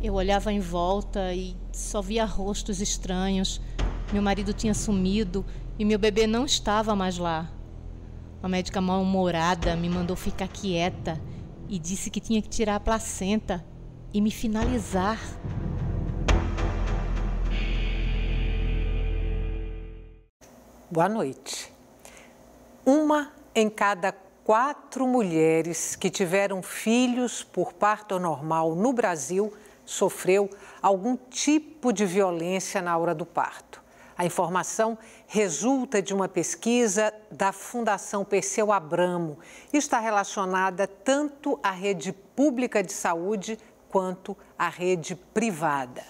Eu olhava em volta e só via rostos estranhos. Meu marido tinha sumido e meu bebê não estava mais lá. A médica mal-humorada me mandou ficar quieta e disse que tinha que tirar a placenta e me finalizar. Boa noite. Uma em cada 4 mulheres que tiveram filhos por parto normal no Brasil sofreu algum tipo de violência na hora do parto. A informação resulta de uma pesquisa da Fundação Perseu Abramo e está relacionada tanto à rede pública de saúde quanto à rede privada.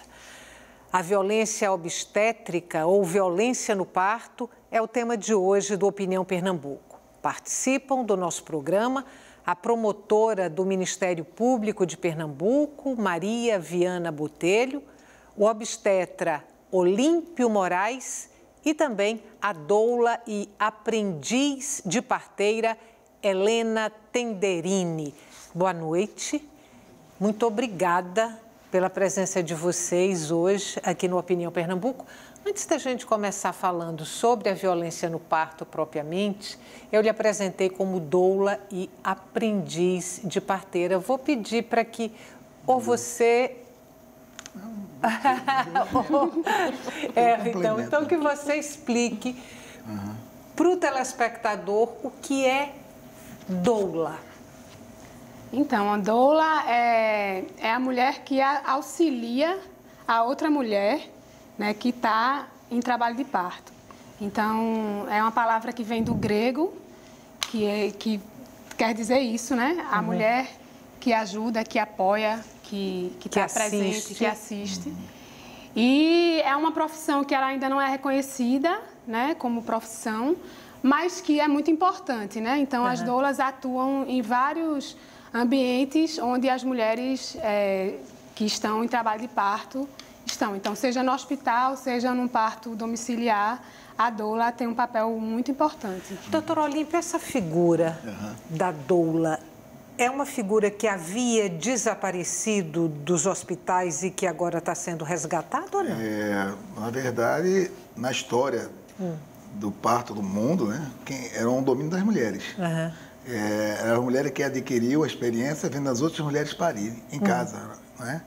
A violência obstétrica ou violência no parto é o tema de hoje do Opinião Pernambuco. Participam do nosso programa a promotora do Ministério Público de Pernambuco, Maria Viana Botelho, o obstetra Olímpio Moraes e também a doula e aprendiz de parteira Helena Tenderini. Boa noite, muito obrigada pela presença de vocês hoje aqui no Opinião Pernambuco. Antes da gente começar falando sobre a violência no parto propriamente, eu lhe apresentei como doula e aprendiz de parteira. Vou pedir para que ou você... então que você explique para o telespectador o que é doula. Então, a doula é a mulher que auxilia a outra mulher, né, que está em trabalho de parto. Então, é uma palavra que vem do grego, que quer dizer isso, né? A mulher que ajuda, que apoia, que está presente, que assiste. E é uma profissão que ela ainda não é reconhecida, né, como profissão, mas que é muito importante, né? Então, as doulas atuam em vários ambientes onde as mulheres que estão em trabalho de parto estão. Então, seja no hospital, seja num parto domiciliar, a doula tem um papel muito importante. Doutora Olímpia, essa figura da doula é uma figura que havia desaparecido dos hospitais e que agora está sendo resgatada ou não? Na verdade, na história do parto do mundo, né, era um domínio das mulheres. Era a mulher que adquiriu a experiência vendo as outras mulheres parirem em casa, né?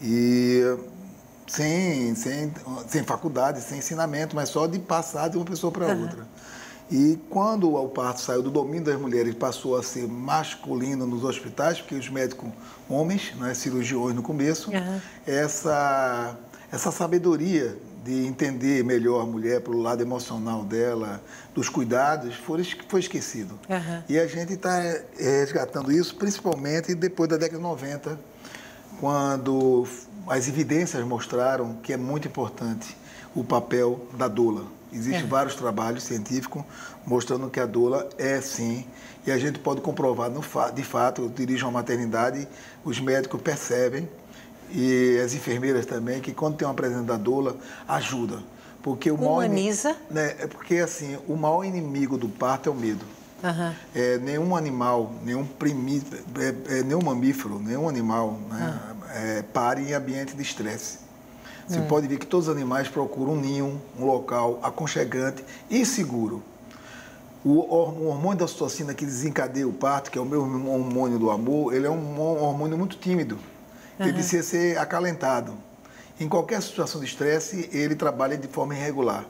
E sem faculdade, sem ensinamento, mas só de passar de uma pessoa para outra. E quando o parto saiu do domínio das mulheres, passou a ser masculino nos hospitais, porque os médicos homens, né, cirurgiões no começo, essa sabedoria de entender melhor a mulher pelo lado emocional dela, dos cuidados, foi esquecido. E a gente está resgatando isso, principalmente depois da década de 90, quando as evidências mostraram que é muito importante o papel da doula. Existem vários trabalhos científicos mostrando que a doula é sim, e a gente pode comprovar, de fato, eu dirijo uma maternidade, os médicos percebem, e as enfermeiras também, que quando tem uma presença da doula, ajuda. Porque o humaniza? Porque assim, o maior inimigo do parto é o medo. Nenhum animal, nenhum mamífero, nenhum animal, né, pare em ambiente de estresse. Você pode ver que todos os animais procuram um ninho, um local aconchegante e seguro. O hormônio da ocitocina que desencadeia o parto, que é o meu hormônio do amor, ele é um hormônio muito tímido. Ele precisa ser acalentado. Em qualquer situação de estresse, ele trabalha de forma irregular.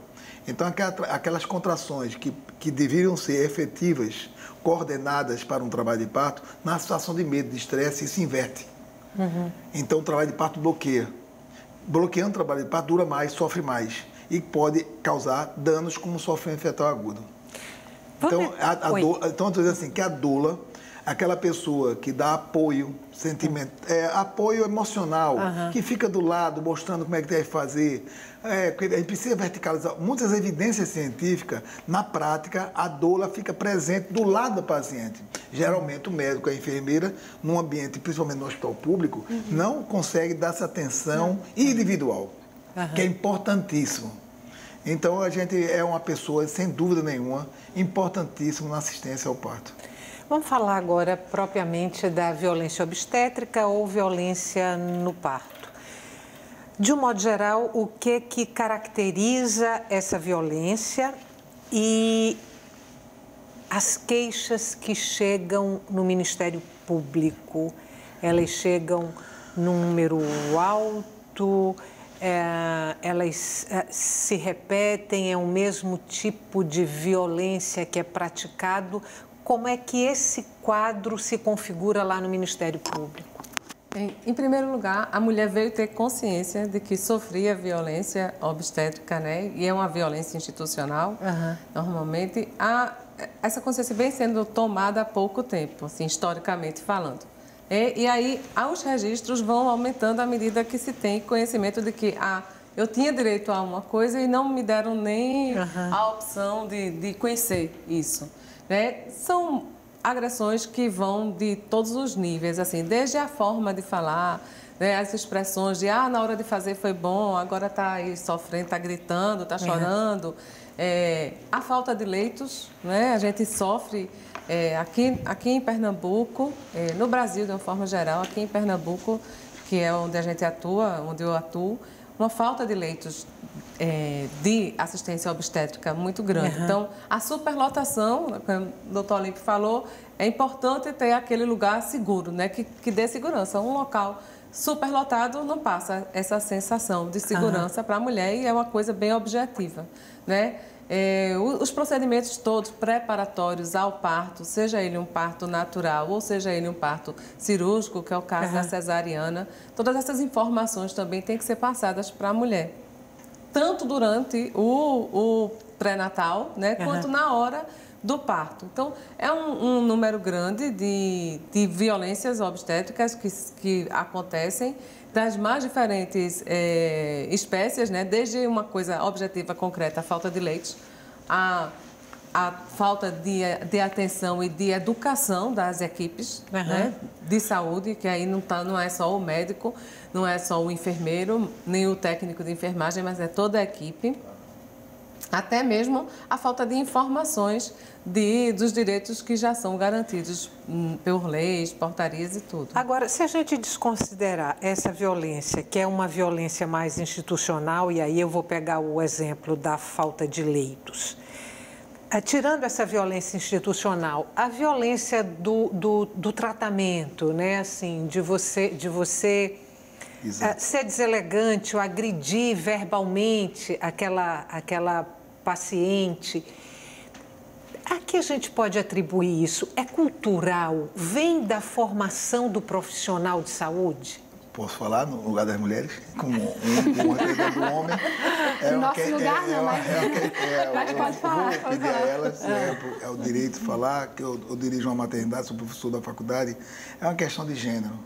Então, aquelas contrações que deveriam ser efetivas, coordenadas para um trabalho de parto, na situação de medo, de estresse, isso inverte. Então, o trabalho de parto bloqueia. Bloqueando o trabalho de parto, dura mais, sofre mais. E pode causar danos como sofrimento fetal agudo. Então, eu estou dizendo assim, que a doula, aquela pessoa que dá apoio, apoio emocional, que fica do lado, mostrando como é que deve fazer. A gente precisa verticalizar. Muitas evidências científicas, na prática, a doula fica presente do lado do paciente. Geralmente, o médico, a enfermeira, num ambiente, principalmente no hospital público, não consegue dar essa atenção individual, que é importantíssimo. Então, a gente é uma pessoa, sem dúvida nenhuma, importantíssima na assistência ao parto. Vamos falar agora propriamente da violência obstétrica ou violência no parto. De um modo geral, o que caracteriza essa violência e as queixas que chegam no Ministério Público? Elas chegam num número alto? Elas se repetem? É o mesmo tipo de violência que é praticado? Como é que esse quadro se configura lá no Ministério Público? Em primeiro lugar, a mulher veio ter consciência de que sofria violência obstétrica, né? E é uma violência institucional, normalmente. Essa consciência vem sendo tomada há pouco tempo, assim, historicamente falando. E aí, os registros vão aumentando à medida que se tem conhecimento de que eu tinha direito a uma coisa e não me deram nem a opção de conhecer isso, né? São agressões que vão de todos os níveis, assim, desde a forma de falar, né, as expressões de na hora de fazer foi bom, agora está aí sofrendo, está gritando, está chorando. A falta de leitos, né, a gente sofre aqui em Pernambuco, no Brasil de uma forma geral, aqui em Pernambuco, que é onde a gente atua, onde eu atuo, uma falta de leitos de assistência obstétrica muito grande. Então, a superlotação, como o doutor Olímpio falou, é importante ter aquele lugar seguro, né, que dê segurança. Um local superlotado não passa essa sensação de segurança para a mulher e é uma coisa bem objetiva, né? Os procedimentos todos preparatórios ao parto, seja ele um parto natural ou seja ele um parto cirúrgico, que é o caso da cesariana, todas essas informações também têm que ser passadas para a mulher, tanto durante o pré-natal, né, quanto na hora do parto. Então, é um número grande de violências obstétricas que acontecem das mais diferentes espécies, né? Desde uma coisa objetiva, concreta, a falta de leite, a falta de atenção e de educação das equipes né? de saúde, que aí não é só o médico, não é só o enfermeiro, nem o técnico de enfermagem, mas é toda a equipe. Até mesmo a falta de informações dos direitos que já são garantidos por leis, portarias e tudo. Agora, se a gente desconsiderar essa violência, que é uma violência mais institucional, e aí eu vou pegar o exemplo da falta de leitos, tirando essa violência institucional, a violência do tratamento, né? Assim, de você ser deselegante ou agredir verbalmente aquela paciente. A que a gente pode atribuir isso? É cultural? Vem da formação do profissional de saúde? Posso falar no lugar das mulheres? Como um representante do homem. No nosso lugar não, mas pode falar. Vou pedir a elas, é o direito de falar, que eu dirijo uma maternidade, sou professor da faculdade. É uma questão de gênero.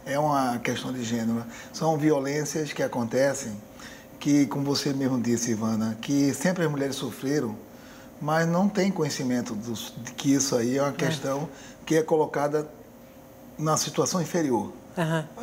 É uma questão de gênero. São violências que acontecem, que, como você mesmo disse, Ivana, que sempre as mulheres sofreram, mas não tem conhecimento de que isso aí é uma questão que é colocada na situação inferior.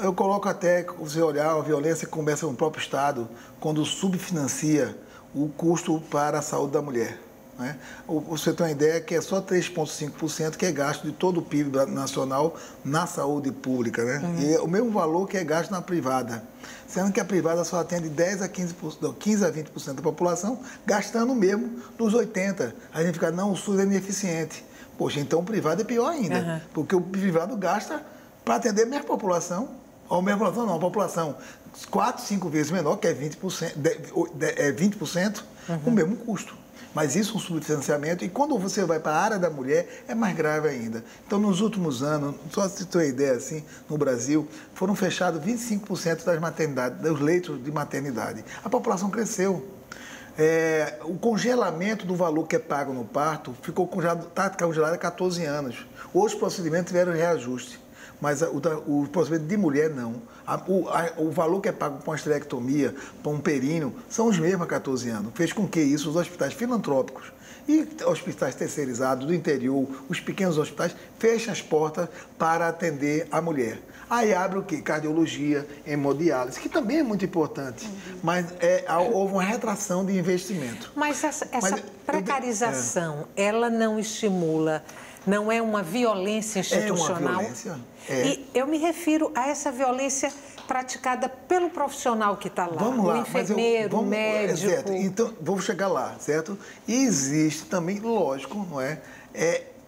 Eu coloco até, você olhar, a violência começa no próprio Estado, quando subfinancia o custo para a saúde da mulher. Né? Você tem uma ideia que é só 3,5% que é gasto de todo o PIB nacional na saúde pública. Né? E é o mesmo valor que é gasto na privada. Sendo que a privada só atende 15 a 20% da população, gastando mesmo dos 80%. A gente fica, não, o SUS é ineficiente. Poxa, então o privado é pior ainda, porque o privado gasta para atender a mesma população, ou a mesma população não, a população 4, 5 vezes menor, que é 20%, o mesmo custo. Mas isso é um subfinanciamento, e quando você vai para a área da mulher, é mais grave ainda. Então, nos últimos anos, só se ter uma ideia assim, no Brasil, foram fechados 25% das maternidades, dos leitos de maternidade. A população cresceu. O congelamento do valor que é pago no parto está congelado há 14 anos. Hoje, os procedimentos tiveram reajuste, mas o procedimento de mulher não. O valor que é pago para uma esterectomia, para um períneo, são os mesmos há 14 anos. Fez com que isso, os hospitais filantrópicos e hospitais terceirizados do interior, os pequenos hospitais, fechem as portas para atender a mulher. Aí abre o quê? Cardiologia, hemodiálise, que também é muito importante. Mas houve uma retração de investimento. Mas essa precarização, ela não estimula não é uma violência institucional? É uma violência. E eu me refiro a essa violência praticada pelo profissional que está lá, vamos lá, o enfermeiro, o médico. Certo. Então, vamos chegar lá, certo? E existe também, lógico, não é?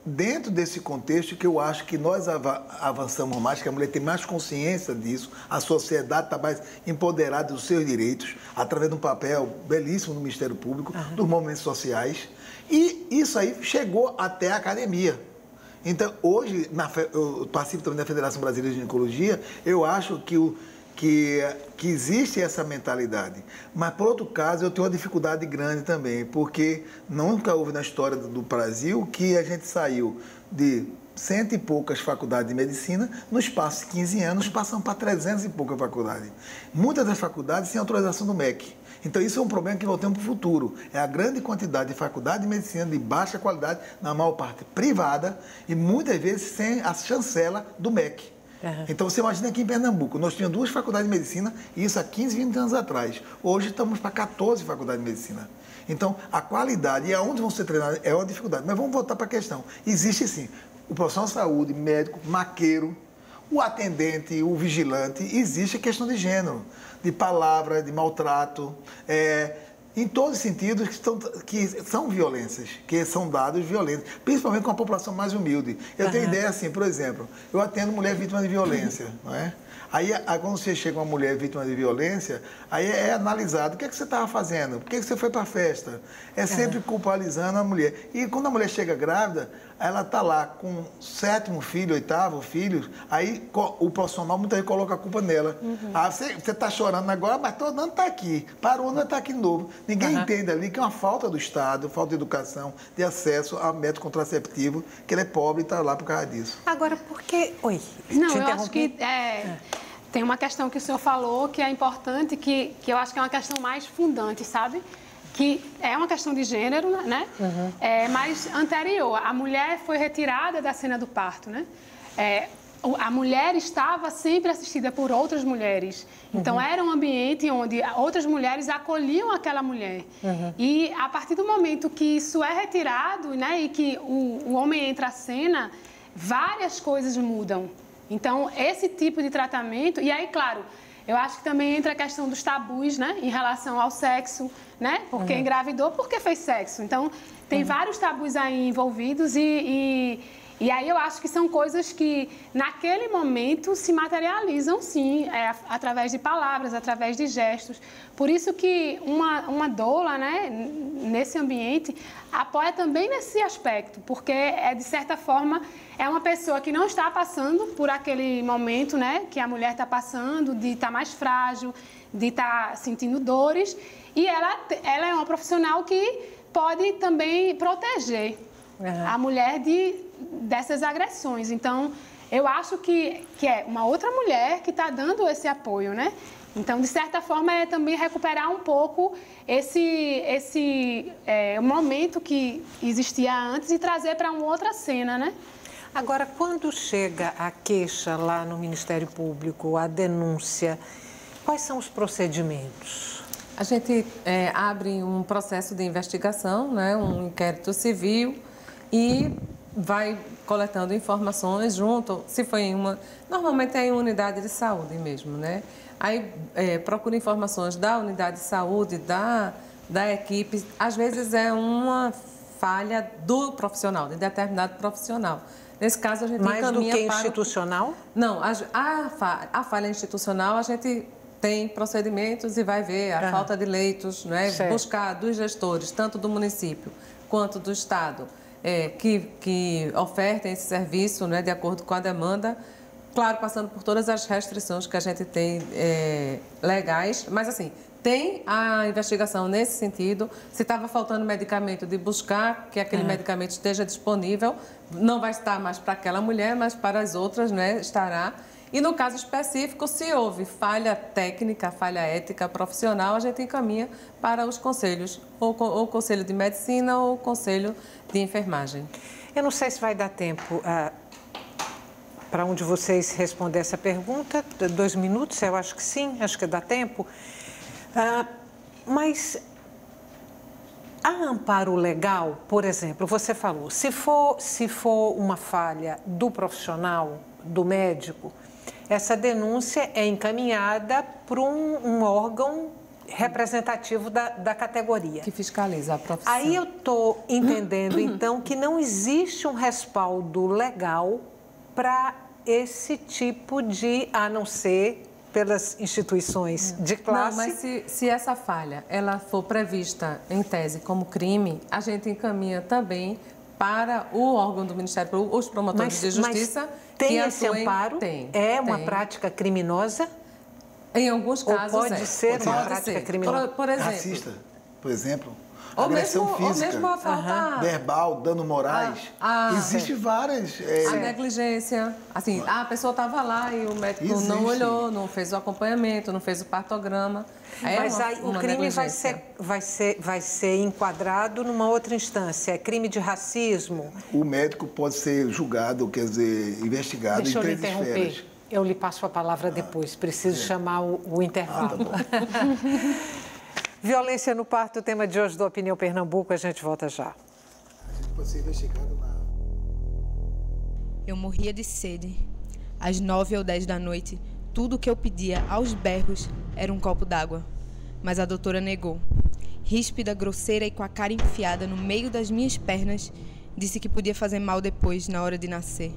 Dentro desse contexto que eu acho que nós avançamos mais, que a mulher tem mais consciência disso, a sociedade está mais empoderada dos seus direitos, através de um papel belíssimo no Ministério Público, dos movimentos sociais, e isso aí chegou até a academia. Então, hoje, eu participo também da Federação Brasileira de Ginecologia, eu acho que existe essa mentalidade. Mas, por outro caso, eu tenho uma dificuldade grande também, porque nunca houve na história do Brasil que a gente saiu de 100 e poucas faculdades de medicina, no espaço de 15 anos, passamos para 300 e poucas faculdades. Muitas das faculdades sem autorização do MEC. Então, isso é um problema que voltamos para o futuro. É a grande quantidade de faculdade de medicina de baixa qualidade, na maior parte privada, e muitas vezes sem a chancela do MEC. Então, você imagina aqui em Pernambuco, nós tínhamos 2 faculdades de medicina, e isso há 15, 20 anos atrás. Hoje estamos para 14 faculdades de medicina. Então, a qualidade e aonde vão ser treinados é uma dificuldade. Mas vamos voltar para a questão. Existe sim o profissional de saúde, médico, maqueiro, o atendente, o vigilante, existe a questão de gênero, de palavra, de maltrato, em todos os sentidos que são violências, que são dados violentos, principalmente com a população mais humilde. Eu tenho ideia assim, por exemplo, eu atendo mulher vítima de violência, não é? Aí, quando você chega uma mulher vítima de violência, aí é analisado, o que é que você estava fazendo? Por que você foi para a festa? É sempre culpabilizando a mulher. E quando a mulher chega grávida, ela está lá com o 7º filho, 8º filho, aí o profissional muitas vezes coloca a culpa nela. Você está chorando agora, mas todo ano está aqui. Parou, não está aqui de novo. Ninguém entende ali que é uma falta do Estado, falta de educação, de acesso a método contraceptivo, que ele é pobre e está lá por causa disso. Agora, por que... Oi, não, eu acho que tem uma questão que o senhor falou que é importante, que eu acho que é uma questão mais fundante, sabe? Que é uma questão de gênero, né? Mas anterior. A mulher foi retirada da cena do parto, né? A mulher estava sempre assistida por outras mulheres. Então, era um ambiente onde outras mulheres acolhiam aquela mulher. E, a partir do momento que isso é retirado, né, e que o homem entra à cena, várias coisas mudam. Então, esse tipo de tratamento... E aí, claro, eu acho que também entra a questão dos tabus, né, em relação ao sexo, né? Porque engravidou, porque fez sexo. Então, tem vários tabus aí envolvidos e aí eu acho que são coisas que, naquele momento, se materializam, sim, através de palavras, através de gestos. Por isso que uma doula, né, nesse ambiente, apoia também nesse aspecto, porque, de certa forma, é uma pessoa que não está passando por aquele momento, né, que a mulher está passando, de estar mais frágil, de estar sentindo dores, e ela é uma profissional que pode também proteger a mulher dessas agressões. Então, eu acho que é uma outra mulher que está dando esse apoio, né? Então, de certa forma, é também recuperar um pouco esse momento que existia antes e trazer para uma outra cena, né? Agora, quando chega a queixa lá no Ministério Público, a denúncia, quais são os procedimentos? A gente abre um processo de investigação, né, um inquérito civil e vai coletando informações junto, se foi em uma... Normalmente é em unidade de saúde mesmo, né? Aí procura informações da unidade de saúde, da equipe. Às vezes é uma falha do profissional, de determinado profissional. Nesse caso, a gente mais encaminha do que institucional? Não, a falha institucional, a gente tem procedimentos e vai ver a falta de leitos, não é? Buscar dos gestores, tanto do município quanto do Estado, que ofertem esse serviço, né, de acordo com a demanda, claro, passando por todas as restrições que a gente tem legais, mas assim, tem a investigação nesse sentido. Se estava faltando medicamento, de buscar que aquele medicamento esteja disponível, não vai estar mais para aquela mulher, mas para as outras, né, estará. E no caso específico, se houve falha técnica, falha ética profissional, a gente encaminha para os conselhos, ou o Conselho de Medicina ou o Conselho de Enfermagem. Eu não sei se vai dar tempo para um de vocês responder essa pergunta. 2 minutos, eu acho que sim, acho que dá tempo. Mas há amparo legal? Por exemplo, você falou, se for uma falha do profissional, do médico, essa denúncia é encaminhada para um órgão representativo da categoria. Que fiscaliza a profissão. Aí eu estou entendendo, então, que não existe um respaldo legal para esse tipo de, a não ser pelas instituições de classe. Não, mas se essa falha ela for prevista em tese como crime, a gente encaminha também para o órgão do Ministério, os promotores de justiça. Tem esse amparo? É uma prática criminosa? Em alguns casos pode ser uma prática criminosa. Por exemplo. Racista, por exemplo. Ou agressão mesmo, física, ou mesmo a falta verbal, dano morais. Existem várias. A negligência. Assim, a pessoa estava lá e o médico não olhou, não fez o acompanhamento, não fez o partograma. Mas aí o crime vai ser enquadrado numa outra instância. É crime de racismo. O médico pode ser julgado, quer dizer, investigado em 3 esferas. Eu lhe passo a palavra depois. Preciso chamar o intervalo. Tá bom. Violência no parto, o tema de hoje do Opinião Pernambuco. A gente volta já. A gente pode ser investigado na... Eu morria de sede. Às 9 ou 10 da noite, tudo o que eu pedia aos berros era um copo d'água. Mas a doutora negou. Ríspida, grosseira e com a cara enfiada no meio das minhas pernas, disse que podia fazer mal depois, na hora de nascer.